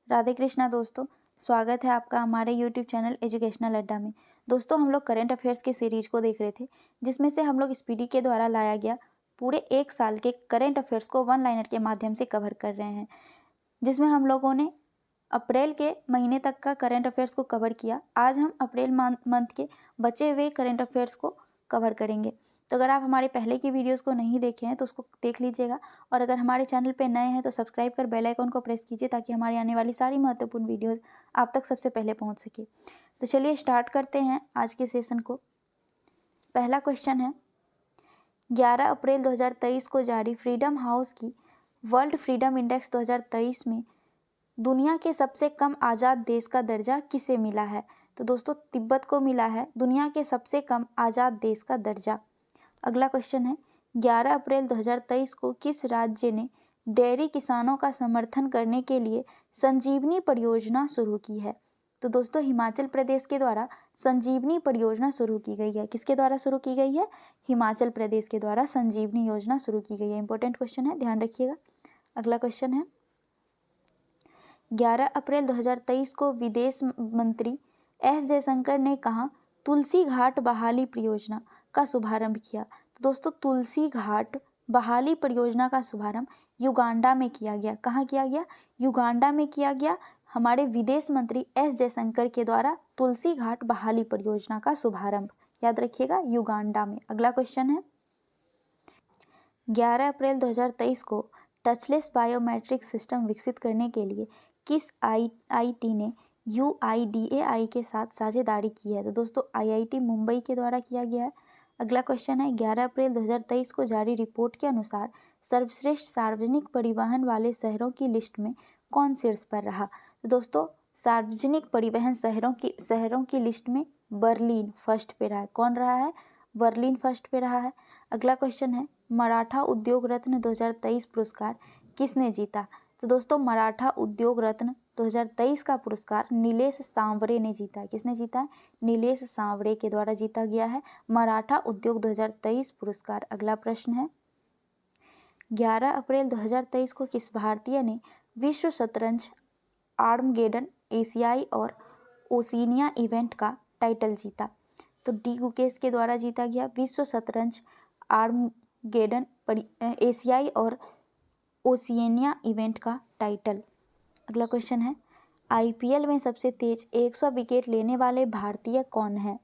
राधे कृष्णा दोस्तों, स्वागत है आपका हमारे YouTube चैनल एजुकेशनल अड्डा में। दोस्तों, हम लोग करंट अफेयर्स की सीरीज को देख रहे थे, जिसमें से हम लोग स्पीडी के द्वारा लाया गया पूरे 1 साल के करंट अफेयर्स को वन लाइनर के माध्यम से कवर कर रहे हैं, जिसमें हम लोगों ने अप्रैल के महीने तक का करंट अफेयर्स को कवर किया। आज हम अप्रैल मंथ के बचे हुए करंट अफेयर्स को कवर करेंगे। तो अगर आप हमारे पहले की वीडियोस को नहीं देखे हैं तो उसको देख लीजिएगा, और अगर हमारे चैनल पे नए हैं तो सब्सक्राइब कर बेल आइकन को प्रेस कीजिए ताकि हमारी आने वाली सारी महत्वपूर्ण वीडियोस आप तक सबसे पहले पहुंच सके। तो चलिए स्टार्ट करते हैं आज के सेशन को। पहला क्वेश्चन है, 11 अप्रैल 2023 को जारी फ्रीडम हाउस की वर्ल्ड फ्रीडम इंडेक्स 2023 में दुनिया के सबसे कम आज़ाद देश का दर्जा किसे मिला है? तो दोस्तों, तिब्बत को मिला है दुनिया के सबसे कम आज़ाद देश का दर्जा। अगला क्वेश्चन है, 11 अप्रैल 2023 को किस राज्य ने डेयरी किसानों का समर्थन करने के लिए संजीवनी परियोजना शुरू की है? तो दोस्तों, हिमाचल प्रदेश के द्वारा संजीवनी परियोजना शुरू की गई है। किसके द्वारा शुरू की गई है? हिमाचल प्रदेश के द्वारा संजीवनी योजना शुरू की गई है। इंपॉर्टेंट क्वेश्चन है, ध्यान रखिएगा। अगला क्वेश्चन है, 11 अप्रैल 2023 को विदेश मंत्री एस जयशंकर ने कहा तुलसी घाट बहाली परियोजना का शुभारंभ किया। तो दोस्तों, तुलसी घाट बहाली परियोजना का शुभारंभ युगांडा में किया गया। कहाँ किया गया? युगांडा में किया गया। हमारे विदेश मंत्री एस जयशंकर के द्वारा तुलसी घाट बहाली परियोजना का शुभारंभ, याद रखिएगा, युगांडा में। अगला क्वेश्चन है, 11 अप्रैल 2023 को टचलेस बायोमेट्रिक सिस्टम विकसित करने के लिए किस आईआईटी ने यूआईडीएआई के साथ साझेदारी की है? तो दोस्तों, आईआईटी मुंबई के द्वारा किया गया है। अगला क्वेश्चन है, 11 अप्रैल 2023 को जारी रिपोर्ट के अनुसार सर्वश्रेष्ठ सार्वजनिक परिवहन वाले शहरों की लिस्ट में कौन शीर्ष पर रहा? तो दोस्तों, सार्वजनिक परिवहन शहरों की लिस्ट में बर्लिन फर्स्ट पे रहा है। कौन रहा है? बर्लिन फर्स्ट पे रहा है। अगला क्वेश्चन है, मराठा उद्योग रत्न 2023 पुरस्कार किसने जीता? तो दोस्तों, मराठा उद्योग रत्न 2023 का पुरस्कार नीलेश सांवरे ने जीता है। किसने जीता है? नीलेश सांवरे के द्वारा जीता गया है मराठा उद्योग 2023 पुरस्कार। अगला प्रश्न है, 11 अप्रैल 2023 को किस भारतीय ने विश्व शतरंज आर्मगेडन एशियाई और ओशिनिया इवेंट का टाइटल जीता? तो डी गुकेश के द्वारा जीता गया विश्व शतरंज आर्मगेडन एशियाई और ओशिनिया इवेंट का टाइटल। अगला क्वेश्चन है, आईपीएल में सबसे तेज 100 विकेट लेने वाले भारतीय कौन है?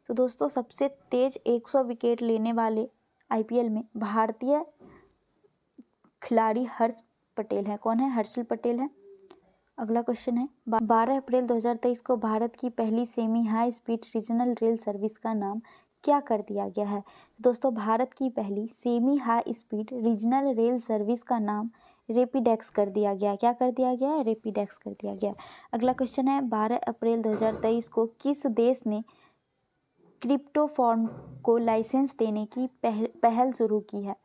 तो दोस्तों, सबसे तेज 100 विकेट लेने वाले आईपीएल में भारतीय खिलाड़ी हर्ष पटेल है। कौन है? हर्षल पटेल है। अगला क्वेश्चन है, 12 अप्रैल 2023 को भारत की पहली semi high speed regional rail service का नाम क्या कर दिया गया है? दोस्तों, भारत की पहली semi high speed regional rail service का नाम रेपिडेक्स कर दिया गया। क्या कर दिया गया है? रेपिडेक्स कर दिया गया। अगला क्वेश्चन है, 12 अप्रैल 2023 को किस देश ने क्रिप्टो फॉर्म को लाइसेंस देने की पहल शुरू की है?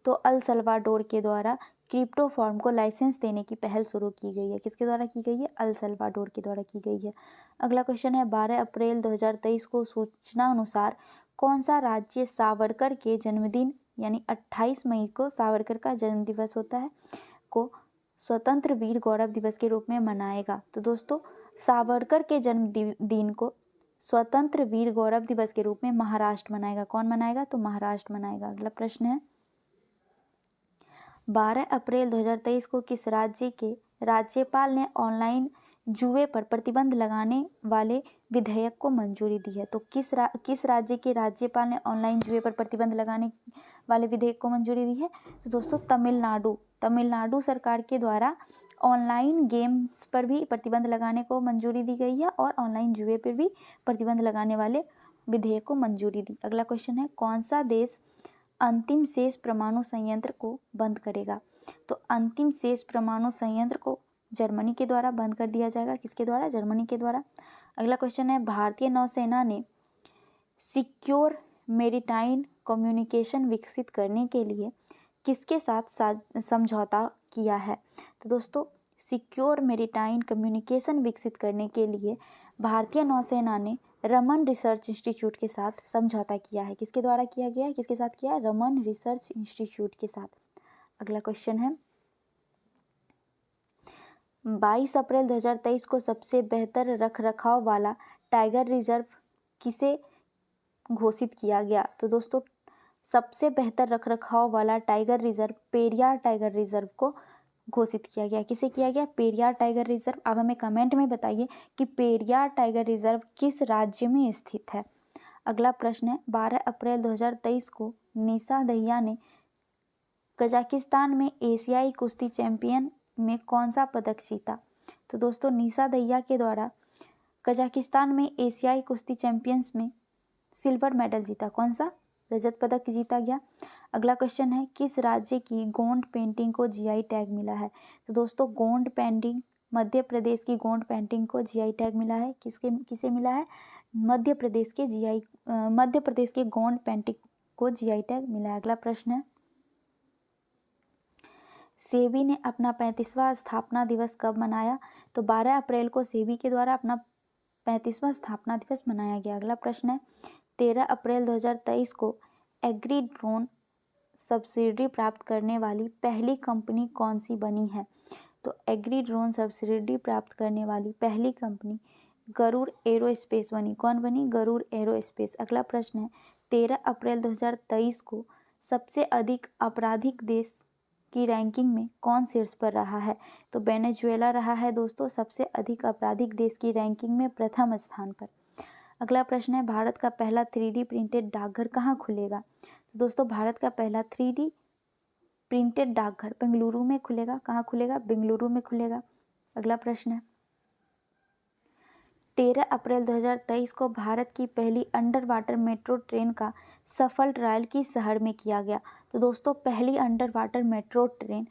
तो अल सल्वाडोर के द्वारा क्रिप्टो फॉर्म को लाइसेंस देने की पहल शुरू की गई है। किसके द्वारा की गई है? अल सल्वाडोर के द्वारा की गई है। अगला क्वेश्चन है, 12 अप्रैल 2023 को सूचना अनुसार कौन सा राज्य सावरकर के जन्मदिन यानी 28 मई को सावरकर का जन्म दिवस होता है को स्वतंत्र वीर गौरव दिवस के रूप में मनाएगा? तो दोस्तों, सावरकर के जन्मदिन को स्वतंत्र वीर गौरव दिवस के रूप में महाराष्ट्र मनाएगा। कौन मनाएगा? तो महाराष्ट्र मनाएगा। अगला प्रश्न है, 12 अप्रैल 2023 को किस राज्य के राज्यपाल ने ऑनलाइन जुए पर प्रतिबंध लगाने वाले विधेयक को मंजूरी दी है? तो किस राज्य के राज्यपाल ने ऑनलाइन जुए पर प्रतिबंध लगाने वाले विधेयक को मंजूरी दी है? तो दोस्तों, तमिलनाडु सरकार के द्वारा ऑनलाइन गेम्स पर भी प्रतिबंध लगाने को मंजूरी दी गई है और ऑनलाइन जुए पर भी प्रतिबंध लगाने वाले विधेयक को मंजूरी दी। अगला क्वेश्चन है, कौन सा देश अंतिम शेष परमाणु संयंत्र को बंद करेगा? तो अंतिम शेष परमाणु संयंत्र को जर्मनी के द्वारा बंद कर दिया जाएगा। किसके द्वारा? जर्मनी के द्वारा। अगला क्वेश्चन है, भारतीय नौसेना ने सिक्योर मेरीटाइन कम्युनिकेशन विकसित करने के लिए किसके साथ समझौता किया है? तो दोस्तों, सिक्योर मेरीटाइन कम्युनिकेशन विकसित करने के लिए भारतीय नौसेना ने रमन रिसर्च इंस्टीट्यूट के साथ समझौता किया है। किसके द्वारा किया गया है? किसके साथ किया है? रमन रिसर्च इंस्टीट्यूट के साथ। अगला क्वेश्चन है, 22 अप्रैल 2023 को सबसे बेहतर रखरखाव वाला टाइगर रिजर्व किसे घोषित किया गया? तो दोस्तों सबसे बेहतर रखरखाव वाला tiger reserve Periyar tiger reserve को घोषित किया गया। किसे किया गया? Periyar tiger reserve. अब हमें कमेंट में बताइए कि पेरियार टाइगर रिजर्व किस राज्य में स्थित है। अगला प्रश्न है 12 अप्रैल 2023 को निशा दहिया ने कजाकिस्तान में एशियाई कुश्ती चैंपियन में कौन सा पदक जीता? तो दोस्तों निशा दहिया के द्वारा कजाकिस्तान में एशियाई कुश्ती चैंपियंस में सिल्वर मेडल जीता। कौन सा? रजत पदक जीता गया। अगला क्वेश्चन है किस राज्य की गोंड पेंटिंग को जीआई टैग मिला है? तो दोस्तों गोंड पेंटिंग मध्य प्रदेश की गोंड पेंटिंग को जीआई टैग मिला है। किसे मिला है? मध्य प्रदेश के गोंड पेंटिंग को जीआई टैग मिला है। अगला प्रश्न है सेबी ने अपना 35वां स्थापना दिवस कब मनाया? तो 12 अप्रैल को सेबी के द्वारा अपना 35वां स्थापना दिवस मनाया गया। अगला प्रश्न है 13 अप्रैल 2023 को एग्री ड्रोन सब्सिडी प्राप्त करने वाली पहली कंपनी कौन सी बनी है? तो एग्री ड्रोन सब्सिडी प्राप्त करने वाली पहली कंपनी गरुड़ एरोस्पेस बनी। कौन बनी? गरुड़ एरोस्पेस। अगला प्रश्न है 13 अप्रैल 2023 को सबसे अधिक आपराधिक देश की रैंकिंग में कौन शीर्ष पर रहा है? तो वेनेजुएला रहा है दोस्तों सबसे अधिक आपराधिक देश की रैंकिंग में प्रथम स्थान पर। अगला प्रश्न है भारत का पहला 3D प्रिंटेड डाकघर कहाँ खुलेगा? तो दोस्तों भारत का पहला 3D प्रिंटेड डाकघर बेंगलुरु में खुलेगा। कहाँ खुलेगा? बेंगलुरु में खुलेगा। अगला प्रश्न है 13 अप्रैल 2023 को भारत की पहली अंडर वाटर मेट्रो ट्रेन का सफल ट्रायल किस शहर में किया गया? तो दोस्तों पहली under water metro train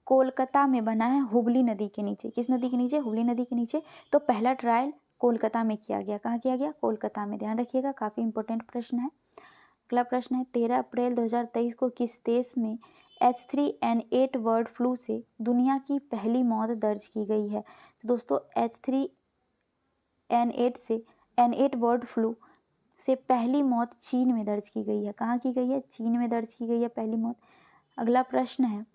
Kolkata में बना है, हुबली नदी के नीचे। किस नदी के नीचे? हुबली नदी के नीचे। तो पहला ट्रायल कोलकाता में किया गया। कहाँ किया गया? कोलकाता में। ध्यान रखिएगा, काफ़ी इंपॉर्टेंट प्रश्न है। अगला प्रश्न है 13 अप्रैल 2023 को किस देश में H3N8 बर्ड फ्लू से दुनिया की पहली मौत दर्ज की गई है? तो दोस्तों N8 बर्ड फ्लू से पहली मौत चीन में दर्ज की गई है। कहाँ की गई है? चीन में दर्ज की गई है पहली मौत। अगला प्रश्न है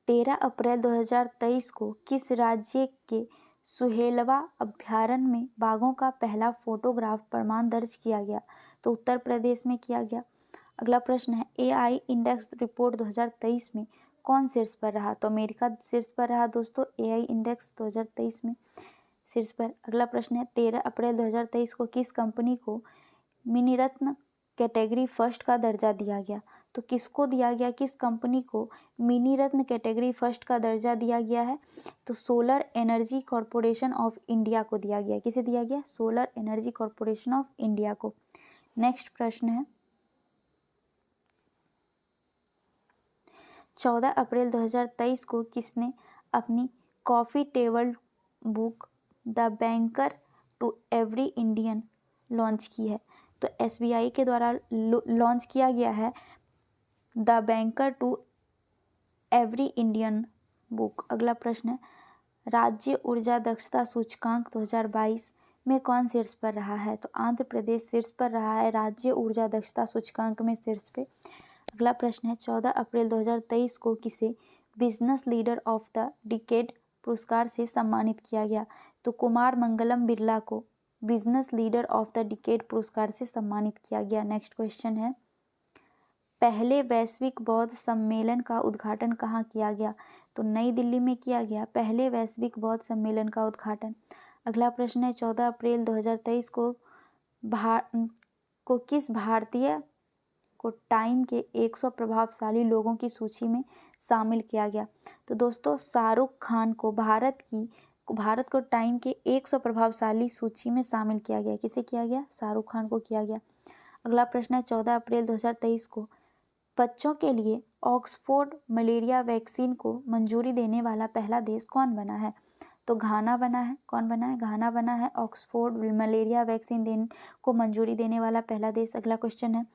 13 अप्रैल 2023 को किस राज्य के सुहेलवा अभ्यारण्य में बाघों का पहला फोटोग्राफ प्रमाण दर्ज किया गया? तो उत्तर प्रदेश में किया गया। अगला प्रश्न है AI इंडेक्स रिपोर्ट 2023 में कौन शीर्ष पर रहा? तो अमेरिका शीर्ष पर रहा दोस्तों AI इंडेक्स 2023 में शीर्ष पर। अगला प्रश्न है 13 अप्रैल 2023 को किस कंपनी को मिनी रत्न कैटेगरी फर्स्ट का दर्जा दिया गया? तो किसको दिया गया? किस कंपनी को मिनी रत्न कैटेगरी फर्स्ट का दर्जा दिया गया है? तो solar energy corporation of India को दिया गया। किसे दिया गया? Solar energy corporation of India को। नेक्स्ट प्रश्न है 14 अप्रैल 2023 को किसने अपनी coffee table book the banker to every Indian launch की है? तो SBI के द्वारा लॉन्च किया गया है the banker to every Indian book. अगला प्रश्न है राज्य ऊर्जा दक्षता सूचकांक 2022 में कौन शीर्ष पर रहा है? तो आंध्र प्रदेश शीर्ष पर रहा है राज्य ऊर्जा दक्षता सूचकांक में शीर्ष पे। अगला प्रश्न है 14 अप्रैल 2023 को किसे business leader of the decade पुरस्कार से सम्मानित किया गया? तो कुमार मंगलम बिरला को business leader of the decade पुरस्कार से सम्मानित किया गया। नेक्स्ट क्वेश्चन है पहले वैश्विक बौद्ध सम्मेलन का उद्घाटन कहाँ किया गया? तो नई दिल्ली में किया गया पहले वैश्विक बौद्ध सम्मेलन का उद्घाटन। अगला प्रश्न है 14 अप्रैल 2023 को किस भारतीय को टाइम के 100 प्रभावशाली लोगों की सूची में शामिल किया गया? तो दोस्तों शाहरुख खान को भारत को टाइम के 100 प्रभावशाली सूची में शामिल किया गया। किसे किया गया? शाहरुख खान को किया गया। अगला प्रश्न है 14 अप्रैल 2023 को बच्चों के लिए ऑक्सफोर्ड मलेरिया वैक्सीन को मंजूरी देने वाला पहला देश कौन बना है? तो घाना बना है। कौन बना है? घाना बना है ऑक्सफोर्ड मलेरिया वैक्सीन को मंजूरी देने वाला पहला देश। अगला क्वेश्चन है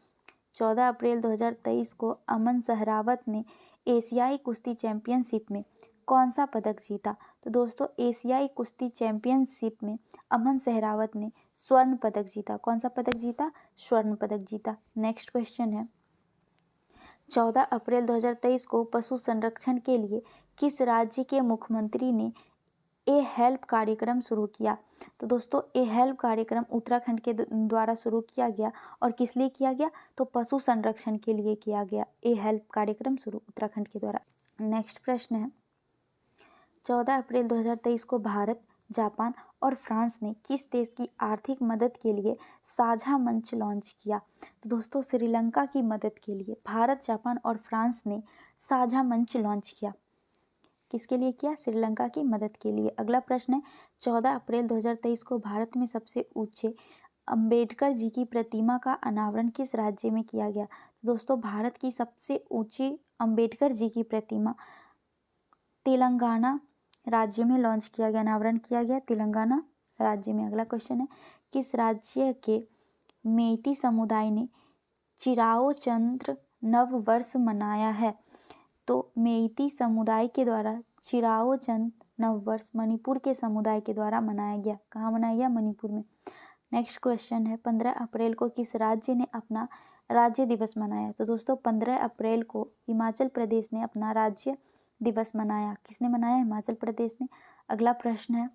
14 अप्रैल 2023 को अमन सहरावत ने एशियाई कुश्ती चैंपियनशिप में कौन सा पदक जीता? तो दोस्तों एशियाई कुश्ती चैंपियनशिप में अमन सहरावत ने स्वर्ण पदक जीता। कौन सा पदक जीता? स्वर्ण पदक जीता। नेक्स्ट क्वेश्चन है 14 अप्रैल 2023 को पशु संरक्षण के लिए किस राज्य के मुख्यमंत्री ने ए हेल्प कार्यक्रम शुरू किया? तो दोस्तों ए हेल्प कार्यक्रम उत्तराखंड के द्वारा शुरू किया गया। और किस लिए किया गया? तो पशु संरक्षण के लिए किया गया। ए हेल्प कार्यक्रम शुरू उत्तराखंड के द्वारा। नेक्स्ट प्रश्न है, 14 अप्रैल 2023 को भारत, जापान और फ्रांस ने किस देश की आर्थिक मदद के लिए साझा मंच लॉन्च किया? तो दोस्तों श्रीलंका की मदद के लिए भारत, जापान और फ्रांस ने साझा मंच लॉन्च किया। किसके लिए किया? श्रीलंका की मदद के लिए। अगला प्रश्न है, 14 अप्रैल 2023 को भारत में सबसे ऊंचे अंबेडकर जी की प्रतिमा का अनावरण किस राज्य में किया गया? तो दोस्तों भारत की सबसे ऊंची अंबेडकर जी की प्रतिमा तेलंगाना राज्य में लॉन्च किया गया, अनावरण किया गया तेलंगाना राज्य में। अगला क्वेश्चन है, किस राज्य के मेइती समुदाय ने चिराओ चंद्र नव वर्ष मनाया है? तो मेइती समुदाय के द्वारा चिराओ चंद्र नव वर्ष मणिपुर के समुदाय के द्वारा मनाया गया। कहाँ मनाया गया? मणिपुर में। नेक्स्ट क्वेश्चन है, 15 अप्रैल को किस राज्य ने अपना राज्य दिवस मनाया? तो दोस्तों 15 अप्रैल को हिमाचल प्रदेश ने अपना राज्य दिवस मनाया। किसने मनाया? हिमाचल प्रदेश ने। अगला प्रश्न है,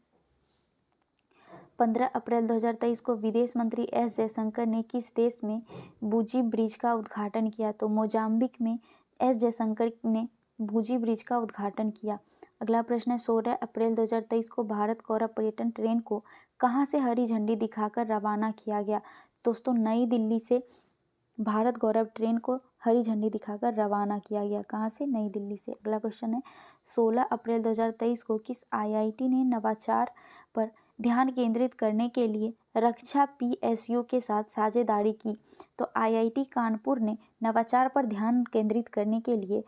15 अप्रैल 2023 को विदेश मंत्री एस जयशंकर ने किस देश में बूजी ब्रिज का उद्घाटन किया? तो मोजाम्बिक में एस जयशंकर ने बूजी ब्रिज का उद्घाटन किया। अगला प्रश्न है, 16 अप्रैल 2023 को भारत गौरव पर्यटन ट्रेन को कहाँ से हरी झंडी दिखाकर रवाना किया गया? दोस्तों नई दिल्ली से भारत गौरव ट्रेन को हरी झंडी दिखाकर रवाना किया गया। कहाँ से? नई दिल्ली से। अगला क्वेश्चन है, 16 अप्रैल 2023 को किस आईआईटी ने नवाचार पर ध्यान केंद्रित करने के लिए रक्षा पीएसयू के साथ साझेदारी की? तो आईआईटी कानपुर ने नवाचार पर ध्यान केंद्रित करने के लिए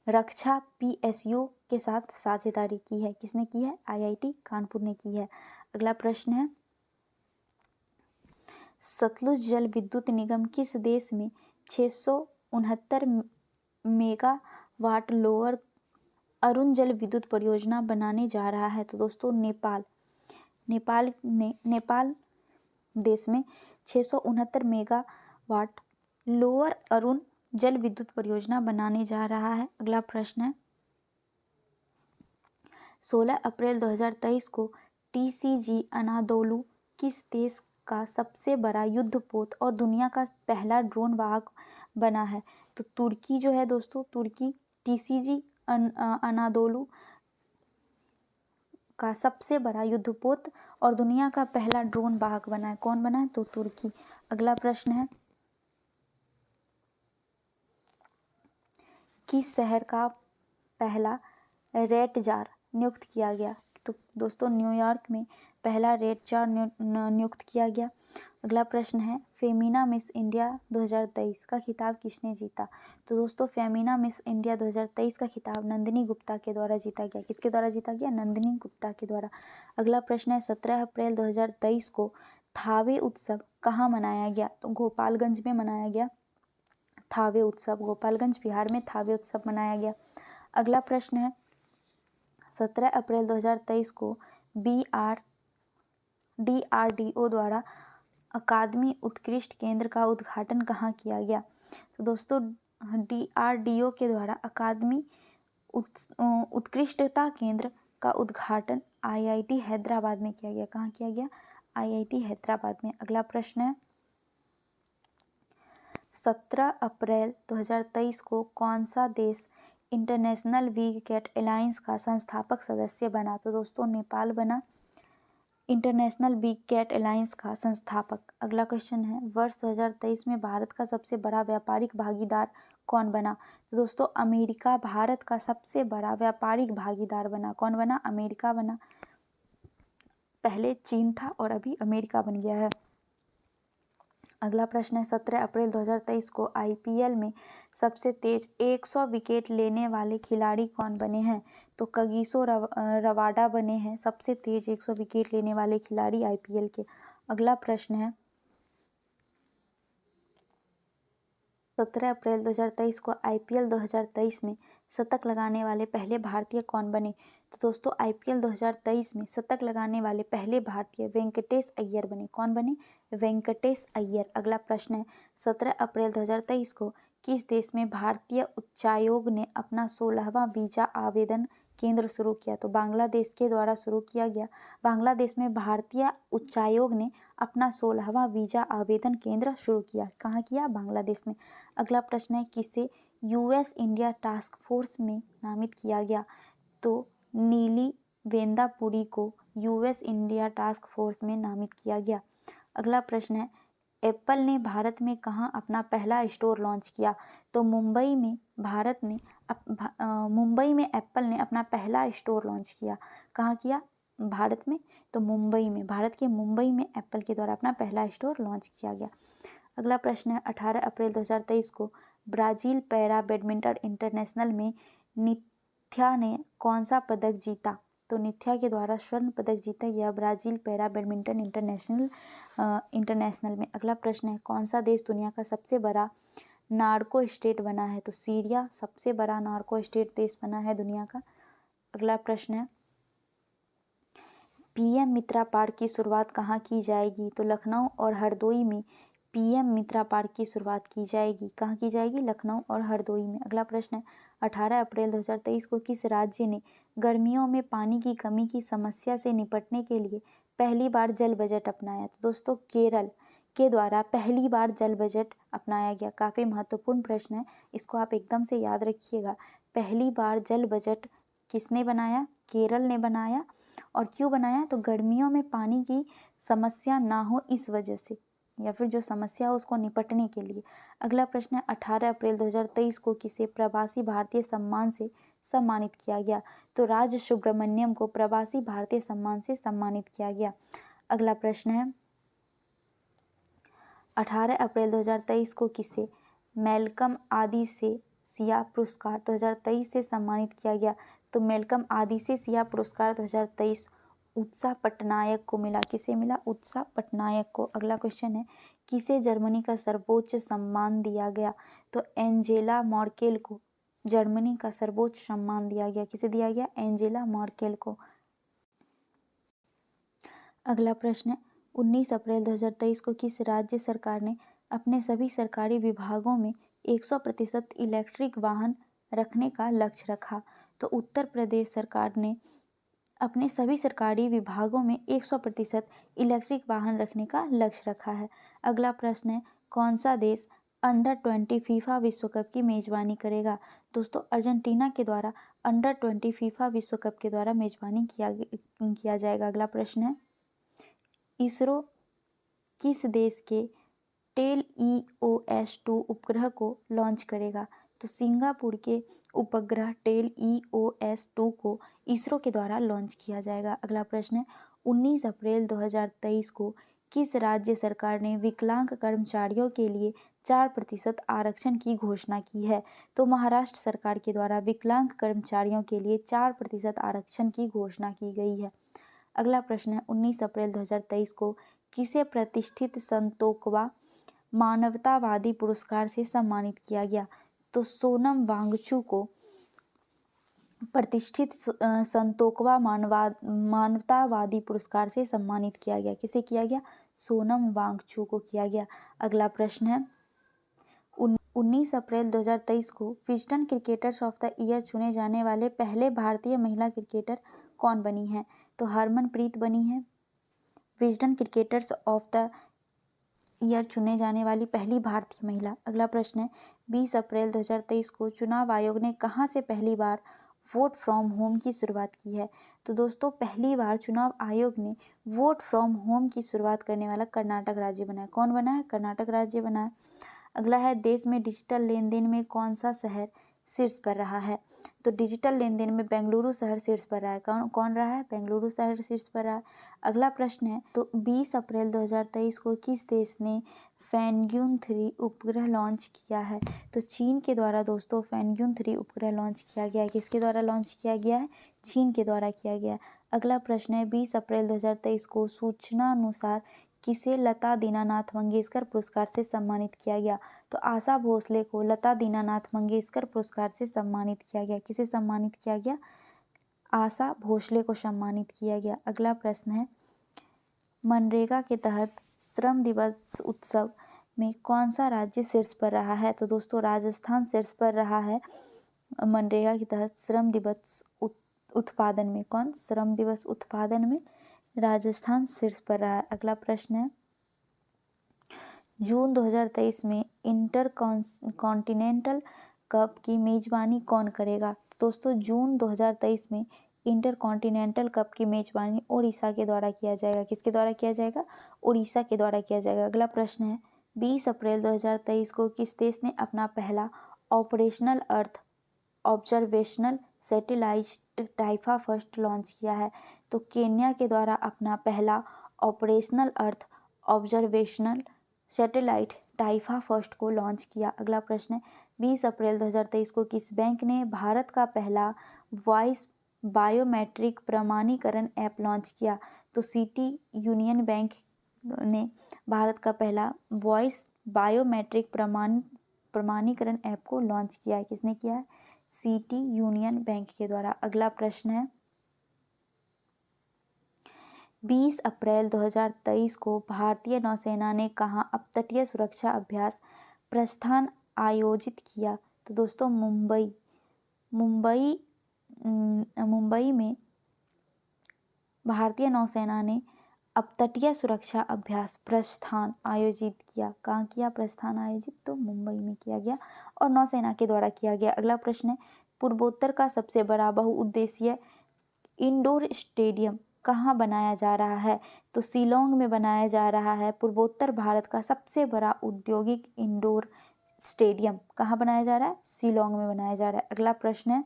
रक्षा पीएसयू के साथ साझेदारी की है। किसने की है? आईआईटी कानपुर ने की है। अगला प्रश्न है, सतलुज जल विद्युत निगम किस देश में 669 मेगावाट लोअर अरुण जल विद्युत परियोजना बनाने जा रहा है? तो दोस्तों नेपाल देश में 669 मेगावाट लोअर अरुण जल विद्युत परियोजना बनाने जा रहा है। अगला प्रश्न है, 16 अप्रैल 2023 को टीसीजी अनादोलु किस देश का सबसे बड़ा युद्धपोत और दुनिया का पहला ड्रोन वाहक बना है? तो तुर्की जो है दोस्तों, तुर्की टीसीजी अनादोलु का सबसे बड़ा युद्धपोत और दुनिया का पहला ड्रोन वाहक बना है। कौन बना है? तो तुर्की। अगला प्रश्न है, किस शहर का पहला रेड जार नियुक्त किया गया? तो दोस्तों न्यूयॉर्क में पहला रेड जार नियुक्त किया गया। अगला प्रश्न है, फेमिना मिस इंडिया 2023 का खिताब किसने जीता? तो दोस्तों फेमिना मिस इंडिया 2023 का खिताब नंदिनी गुप्ता के द्वारा जीता गया। किसके द्वारा जीता गया? नंदिनी गुप्ता के द्वारा। अगला प्रश्न है, 17 अप्रैल 2023 को थावे उत्सव कहाँ मनाया गया? तो गोपालगंज में मनाया गया थावे उत्सव। गोपालगंज बिहार में थावे उत्सव मनाया गया। अगला प्रश्न है, 17 अप्रैल 2023 को डीआरडीओ द्वारा अकादमी उत्कृष्ट केंद्र का उद्घाटन कहाँ किया गया? तो दोस्तों डीआरडीओ के द्वारा अकादमी उत्कृष्टता केंद्र का उद्घाटन आईआईटी हैदराबाद में किया गया। कहाँ किया गया? आईआईटी हैदराबाद में। अगला प्रश्न है, 17 अप्रैल 2023 को कौन सा देश इंटरनेशनल बिग कैट अलायंस का संस्थापक सदस्य बना? तो दोस्तों नेपाल बना इंटरनेशनल बिग कैट अलायंस का संस्थापक। अगला क्वेश्चन है, वर्ष 2023 में भारत का सबसे बड़ा व्यापारिक भागीदार कौन बना? तो दोस्तों अमेरिका भारत का सबसे बड़ा व्यापारिक भागीदार बना। कौन बना? अमेरिका बना। पहले चीन था और अभी अमेरिका बन गया है। अगला प्रश्न है, 17 अप्रैल 2023 को आईपीएल में सबसे तेज 100 विकेट लेने वाले खिलाड़ी कौन बने हैं? तो कगिसो रबाडा बने हैं सबसे तेज 100 विकेट लेने वाले खिलाड़ी आईपीएल के। अगला प्रश्न है, 17 अप्रैल 2023 को आईपीएल 2023 में शतक लगाने वाले पहले भारतीय कौन बने? तो दोस्तों आईपीएल 2023 में शतक लगाने वाले पहले भारतीय वेंकटेश अय्यर बने। कौन बने? वेंकटेश अय्यर। अगला प्रश्न है, 17 अप्रैल 2023 को किस देश में भारतीय उच्चायोग ने अपना 16वां वीजा आवेदन केंद्र शुरू किया? तो बांग्लादेश के द्वारा शुरू किया गया। बांग्लादेश में भारतीय उच्चायोग ने अपना 16वां वीजा आवेदन केंद्र शुरू किया। कहाँ किया? बांग्लादेश में। अगला प्रश्न है, किसे यूएस इंडिया टास्क फोर्स में नामित किया गया? तो नीली वेंदापुरी को यूएस इंडिया टास्क फोर्स में नामित किया गया। अगला प्रश्न है, एप्पल ने भारत में कहाँ अपना पहला स्टोर लॉन्च किया? तो मुंबई में मुंबई में एप्पल ने अपना पहला स्टोर लॉन्च किया। कहाँ किया? भारत में। तो मुंबई में, भारत के मुंबई में एप्पल के द्वारा अपना पहला स्टोर लॉन्च किया गया। अगला प्रश्न है, 18 अप्रैल 2023 को ब्राज़ील पैरा बैडमिंटन इंटरनेशनल में निथ्या ने कौन सा पदक जीता? तो निथ्या के द्वारा स्वर्ण पदक जीता गया ब्राज़ील पैरा बैडमिंटन इंटरनेशनल में। अगला प्रश्न है, कौन सा देश दुनिया का सबसे बड़ा नार्को स्टेट बना है? तो सीरिया सबसे बड़ा नार्को स्टेट देश बना है दुनिया का। अगला प्रश्न है, पीएम मित्रा पार्क की शुरुआत कहाँ की जाएगी? तो लखनऊ और हरदोई में पीएम मित्रा पार्क की शुरुआत की जाएगी। कहाँ की जाएगी? लखनऊ और हरदोई में। अगला प्रश्न है, 18 अप्रैल 2023 को किस राज्य ने गर्मियों में पानी की कमी की समस्या से निपटने के लिए पहली बार जल बजट अपनाया? तो दोस्तों केरल के द्वारा पहली बार जल बजट अपनाया गया। काफ़ी महत्वपूर्ण प्रश्न है, इसको आप एकदम से याद रखिएगा। पहली बार जल बजट किसने बनाया? केरल ने बनाया। और क्यों बनाया? तो गर्मियों में पानी की समस्या ना हो इस वजह से, या फिर जो समस्या हो उसको निपटने के लिए। अगला प्रश्न है, 18 अप्रैल 2023 को किसे प्रवासी भारतीय सम्मान से सम्मानित किया गया? तो राज सुब्रमण्यम को प्रवासी भारतीय सम्मान से सम्मानित किया गया। अगला प्रश्न है, 18 अप्रैल 2023 को किसे मैल्कम आदिसेसिया पुरस्कार 2023 से सम्मानित किया गया? तो मैल्कम आदिसेसिया पुरस्कार 2023 उत्साह पटनायक को मिला। किसे मिला? उत्साह पटनायक को। अगला क्वेश्चन है, किसे जर्मनी का सर्वोच्च सम्मान दिया गया? तो एंजेला मर्केल को जर्मनी का सर्वोच्च सम्मान दिया गया। किसे दिया गया? एंजेला मर्केल को। अगला प्रश्न है, 19 अप्रैल 2023 को किस राज्य सरकार ने अपने सभी सरकारी विभागों में 100% इलेक्ट्रिक वाहन रखने का लक्ष्य रखा? तो उत्तर प्रदेश सरकार ने अपने सभी सरकारी विभागों में 100% इलेक्ट्रिक वाहन रखने का लक्ष्य रखा है। अगला प्रश्न है, कौन सा देश अंडर-20 फीफा विश्व कप की मेजबानी करेगा? दोस्तों अर्जेंटीना के द्वारा अंडर-20 फीफा विश्व कप के द्वारा मेजबानी किया जाएगा। अगला प्रश्न है, इसरो किस देश के टेल-EOS-2 उपग्रह को लॉन्च करेगा? तो सिंगापुर के उपग्रह टेल-EOS-2 को इसरो के द्वारा लॉन्च किया जाएगा। अगला प्रश्न है, 19 अप्रैल 2023 को किस राज्य सरकार ने विकलांग कर्मचारियों के लिए 4% आरक्षण की घोषणा की है? तो महाराष्ट्र सरकार के द्वारा विकलांग कर्मचारियों के लिए 4% आरक्षण की घोषणा की गई है। अगला प्रश्न है, 19 अप्रैल 2023 को किसे प्रतिष्ठित संतोकवा मानवतावादी पुरस्कार से सम्मानित किया गया? तो सोनम वांगचुक को प्रतिष्ठित संतोकवा मानवतावादी पुरस्कार से सम्मानित किया गया। किसे किया गया? सोनम वांगचुक को किया गया। अगला प्रश्न है, 19 अप्रैल 2023 को Wisden cricketers of the year चुने जाने वाले पहले भारतीय महिला क्रिकेटर कौन बनी हैं? तो हरमनप्रीत बनी है Wisden cricketers of the year चुने जाने वाली पहली भारतीय महिला। अगला प्रश्न है, 20 अप्रैल 2023 को चुनाव आयोग ने कहां से पहली बार वोट फ्रॉम होम की शुरुआत की है? तो दोस्तों पहली बार चुनाव आयोग ने वोट फ्रॉम होम की शुरुआत करने वाला कर्नाटक राज्य बना है। कौन बना है? कर्नाटक राज्य बना है। अगला है, देश में डिजिटल लेन देन में कौन सा शहर शीर्ष पर रहा है? तो डिजिटल लेन देन में बेंगलुरु शहर शीर्ष पर रहा है। कौन रहा है? बेंगलुरु शहर शीर्ष पर रहा है। अगला प्रश्न है, तो 20 अप्रैल 2023 को किस देश ने फैनग्यून 3 उपग्रह लॉन्च किया है? तो चीन के द्वारा दोस्तों फैनग्यून 3 उपग्रह लॉन्च किया गया है। किसके द्वारा लॉन्च किया गया है? चीन के द्वारा किया गया है। अगला प्रश्न है, 20 अप्रैल 2023 को सूचना अनुसार किसे लता दीनानाथ मंगेशकर पुरस्कार से सम्मानित किया गया? तो आशा भोसले को लता दीनानाथ मंगेशकर पुरस्कार से सम्मानित किया गया। किसे सम्मानित किया गया? आशा भोसले को सम्मानित किया गया। अगला प्रश्न है, मनरेगा के तहत श्रम दिवस उत्सव में कौन सा राज्य शीर्ष पर रहा है? तो दोस्तों राजस्थान शीर्ष पर रहा है मनरेगा के तहत श्रम दिवस उत्पादन में। कौन? श्रम दिवस उत्पादन में राजस्थान शीर्ष पर रहा है। अगला प्रश्न है, जून 2023 में इंटर कॉन्टिनेंटल कप की मेजबानी कौन करेगा? दोस्तों जून 2023 में इंटर कॉन्टिनेंटल कप की मेजबानी उड़ीसा के द्वारा किया जाएगा। किसके द्वारा किया जाएगा? उड़ीसा के द्वारा किया जाएगा। अगला प्रश्न है, 20 अप्रैल 2023 को किस देश ने अपना पहला ऑपरेशनल अर्थ ऑब्जर्वेशनल सैटेलाइट टाइफा फर्स्ट लॉन्च किया है? तो केन्या के द्वारा अपना पहला ऑपरेशनल अर्थ ऑब्जर्वेशनल सैटेलाइट टाइफा फर्स्ट को लॉन्च किया। अगला प्रश्न है, 20 अप्रैल 2023 को किस बैंक ने भारत का पहला वॉइस बायोमेट्रिक प्रमाणीकरण ऐप लॉन्च किया? तो सिटी यूनियन बैंक ने भारत का पहला वॉइस बायोमेट्रिक प्रमाणीकरण ऐप को लॉन्च किया है। किसने किया है? सिटी यूनियन बैंक के द्वारा। अगला प्रश्न है, 20 अप्रैल 2023 को भारतीय नौसेना ने कहाँ अपतटीय सुरक्षा अभ्यास प्रस्थान आयोजित किया? तो दोस्तों मुंबई में भारतीय नौसेना ने अपतटीय सुरक्षा अभ्यास प्रस्थान आयोजित किया। कहाँ किया प्रस्थान आयोजित? तो मुंबई में किया गया और नौसेना के द्वारा किया गया। अगला प्रश्न है, पूर्वोत्तर का सबसे बड़ा बहुउद्देशीय इंडोर स्टेडियम कहाँ बनाया जा रहा है? तो शिलोंग में बनाया जा रहा है। पूर्वोत्तर भारत का सबसे बड़ा औद्योगिक इंडोर स्टेडियम कहाँ बनाया जा रहा है? शिलोंग में बनाया जा रहा है। अगला प्रश्न है,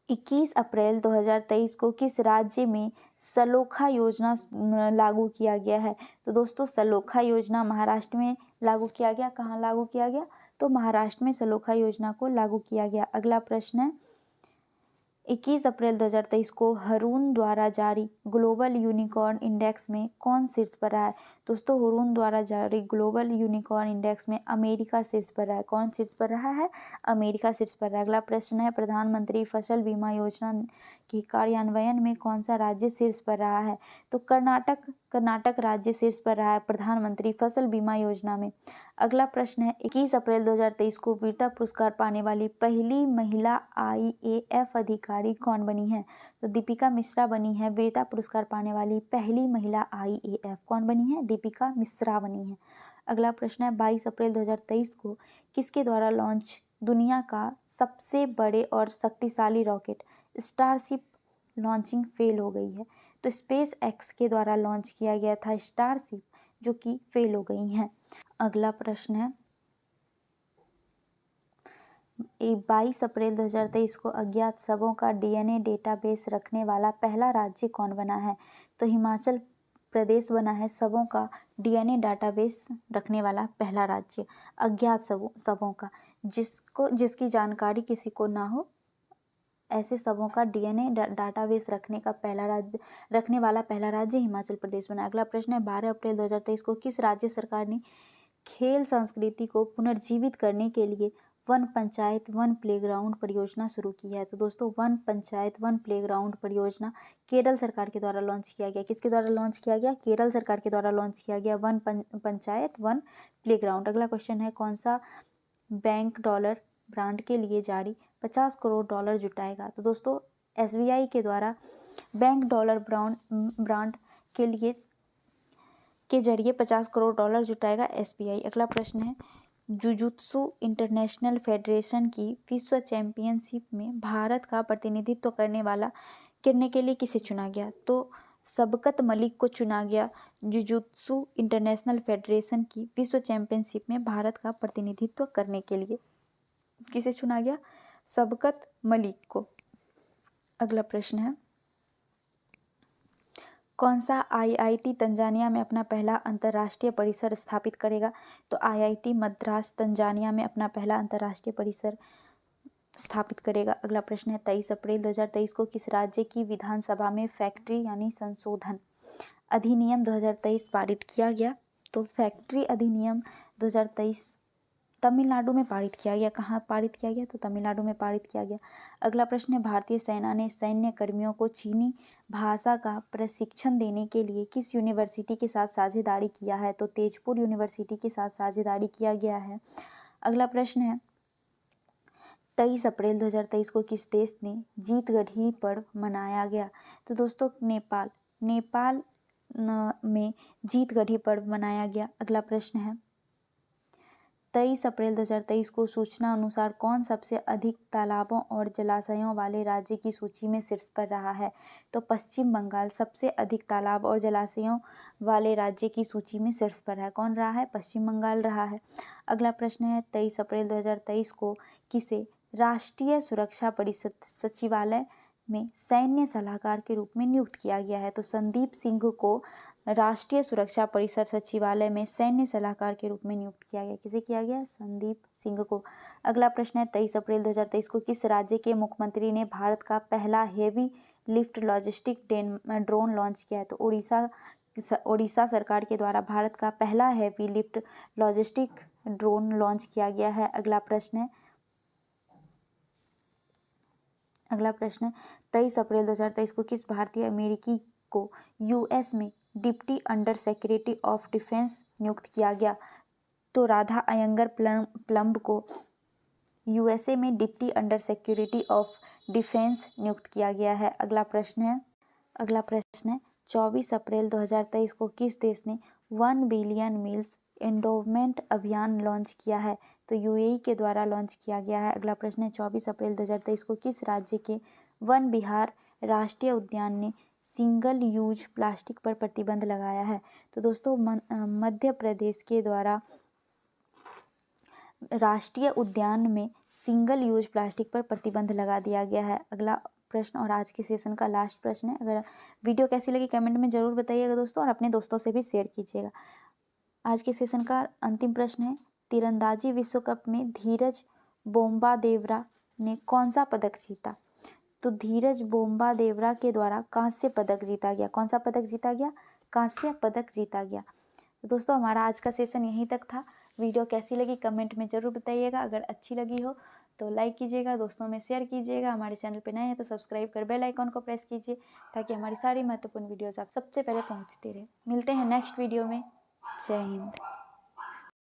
21 अप्रैल 2023 को किस राज्य में सलोखा योजना लागू किया गया है? तो दोस्तों सलोखा योजना महाराष्ट्र में लागू किया गया। कहाँ लागू किया गया? तो महाराष्ट्र में सलोखा योजना को लागू किया गया। अगला प्रश्न है, 21 अप्रैल 2023 को हरून द्वारा जारी ग्लोबल यूनिकॉर्न इंडेक्स में कौन शीर्ष पर रहा है? दोस्तों हरून द्वारा जारी ग्लोबल यूनिकॉर्न इंडेक्स में अमेरिका शीर्ष पर रहा है। कौन शीर्ष पर रहा है? अमेरिका शीर्ष पर रहा है। अगला प्रश्न है, प्रधानमंत्री फसल बीमा योजना के कार्यान्वयन में कौन सा राज्य शीर्ष पर रहा है? तो कर्नाटक राज्य शीर्ष पर रहा है प्रधानमंत्री फसल बीमा योजना में। अगला प्रश्न है, 21 अप्रैल 2023 को वीरता पुरस्कार पाने वाली पहली महिला IAF अधिकारी कौन बनी है? तो दीपिका मिश्रा बनी है वीरता पुरस्कार पाने वाली पहली महिला IAF। कौन बनी है? दीपिका मिश्रा बनी है। अगला प्रश्न है, 22 अप्रैल 2023 को किसके द्वारा लॉन्च दुनिया का सबसे बड़े और शक्तिशाली रॉकेट स्टारशिप लॉन्चिंग फेल हो गई है? तो स्पेस एक्स के द्वारा लॉन्च किया गया था स्टारशिप, जो कि फेल हो गई हैं। अगला प्रश्न है, 22 अप्रैल 2023 को अज्ञात शवों का DNA डेटाबेस रखने वाला पहला राज्य कौन बना है? तो हिमाचल प्रदेश बना है शवों का DNA डेटाबेस रखने वाला पहला राज्य। अज्ञात शवों का जिसकी जानकारी किसी को ना हो, ऐसे शवों का DNA डाटाबेस रखने वाला पहला राज्य हिमाचल प्रदेश बना। अगला प्रश्न है, 12 अप्रैल 2023 को किस राज्य सरकार ने खेल संस्कृति को पुनर्जीवित करने के लिए वन पंचायत वन प्लेग्राउंड परियोजना शुरू की है? तो दोस्तों वन पंचायत वन प्लेग्राउंड परियोजना केरल सरकार के द्वारा लॉन्च किया गया। किसके द्वारा लॉन्च किया गया? केरल सरकार के द्वारा लॉन्च किया गया वन पंचायत वन प्लेग्राउंड। अगला क्वेश्चन है, कौन सा बैंक डॉलर ब्रांड के लिए जारी 50 करोड़ डॉलर जुटाएगा? तो दोस्तों SBI के द्वारा बैंक डॉलर ब्रांड के जरिए 50 करोड़ डॉलर जुटाएगा SBI। अगला प्रश्न है, जुजुत्सु इंटरनेशनल फेडरेशन की विश्व चैंपियनशिप में भारत का प्रतिनिधित्व करने के लिए किसे चुना गया? तो सबकत मलिक को चुना गया। जुजुत्सु इंटरनेशनल फेडरेशन की विश्व चैंपियनशिप में भारत का प्रतिनिधित्व करने के लिए किसे चुना गया? सबकत मलिक को। अगला प्रश्न है, कौन सा IIT तंजानिया में अपना पहला अंतर्राष्ट्रीय परिसर स्थापित करेगा? तो IIT मद्रास तंजानिया में अपना पहला अंतर्राष्ट्रीय परिसर स्थापित करेगा। अगला प्रश्न है, 23 अप्रैल 2023 को किस राज्य की विधानसभा में फैक्ट्री यानी संशोधन अधिनियम 2023 पारित किया गया? तो फैक्ट्री अधिनियम 2023 तमिलनाडु में पारित किया गया। कहाँ पारित किया गया? तो तमिलनाडु में पारित किया गया। अगला प्रश्न है, भारतीय सेना ने सैन्य कर्मियों को चीनी भाषा का प्रशिक्षण देने के लिए किस यूनिवर्सिटी के साथ साझेदारी किया है? तो तेजपुर यूनिवर्सिटी के साथ साझेदारी किया गया है। अगला प्रश्न है, 23 अप्रैल 2023 को किस देश ने जीतगढ़ी पर्व मनाया गया? तो दोस्तों नेपाल में जीतगढ़ी पर्व मनाया गया। अगला प्रश्न है, 23 अप्रैल 2023 को सूचना अनुसार कौन सबसे अधिक तालाबों और जलाशयों वाले राज्य की सूची में शीर्ष पर रहा है? तो पश्चिम बंगाल सबसे अधिक तालाब और जलाशयों वाले राज्य की सूची में शीर्ष पर है। कौन रहा है? पश्चिम बंगाल रहा है। अगला प्रश्न है, 23 अप्रैल 2023 को किसे राष्ट्रीय सुरक्षा परिषद सचिवालय में सैन्य सलाहकार के रूप में नियुक्त किया गया है? तो संदीप सिंह को राष्ट्रीय सुरक्षा परिषद सचिवालय में सैन्य सलाहकार के रूप में नियुक्त किया गया। किसे किया गया? संदीप सिंह को। अगला प्रश्न है, 23 अप्रैल 2023 को किस राज्य के मुख्यमंत्री ने भारत का पहला heavy lift logistic drone launch किया है? तो उड़ीसा सरकार के द्वारा भारत का पहला heavy lift logistic drone launch किया गया है। अगला प्रश्न है, 23 अप्रैल 2023 को किस भारतीय अमेरिकी को यूएस में deputy under secretary of defence नियुक्त किया गया? तो राधा अयंगर प्लम्ब को यूएसए में deputy under secretary of defence नियुक्त किया गया है। अगला प्रश्न है, 24 अप्रैल 2023 को किस देश ने 1 बिलियन मील्स एंडोवमेंट अभियान लॉन्च किया है? तो यूएई के द्वारा लॉन्च किया गया है। अगला प्रश्न है, 24 अप्रैल 2023 को किस राज्य के वन विहार राष्ट्रीय उद्यान ने सिंगल यूज प्लास्टिक पर प्रतिबंध लगाया है? तो दोस्तों मध्य प्रदेश के द्वारा राष्ट्रीय उद्यान में सिंगल यूज प्लास्टिक पर प्रतिबंध लगा दिया गया है। अगला प्रश्न और आज के सेशन का लास्ट प्रश्न है। अगर वीडियो कैसी लगी कमेंट में ज़रूर बताइएगा दोस्तों, और अपने दोस्तों से भी शेयर कीजिएगा। आज के सेशन का अंतिम प्रश्न है, तीरंदाजी विश्व कप में धीरज बोम्बादेवरा ने कौन सा पदक जीता? तो धीरज बोम्बादेवरा के द्वारा कांस्य पदक जीता गया। कौन सा पदक जीता गया? कांस्य पदक जीता गया। तो दोस्तों हमारा आज का सेशन यहीं तक था। वीडियो कैसी लगी कमेंट में ज़रूर बताइएगा। अगर अच्छी लगी हो तो लाइक कीजिएगा, दोस्तों में शेयर कीजिएगा। हमारे चैनल पे नए हैं तो सब्सक्राइब कर बेल आइकॉन को प्रेस कीजिए ताकि हमारी सारी महत्वपूर्ण वीडियोस आप सबसे पहले पहुंचती रहे। मिलते हैं नेक्स्ट वीडियो में। जय हिंद।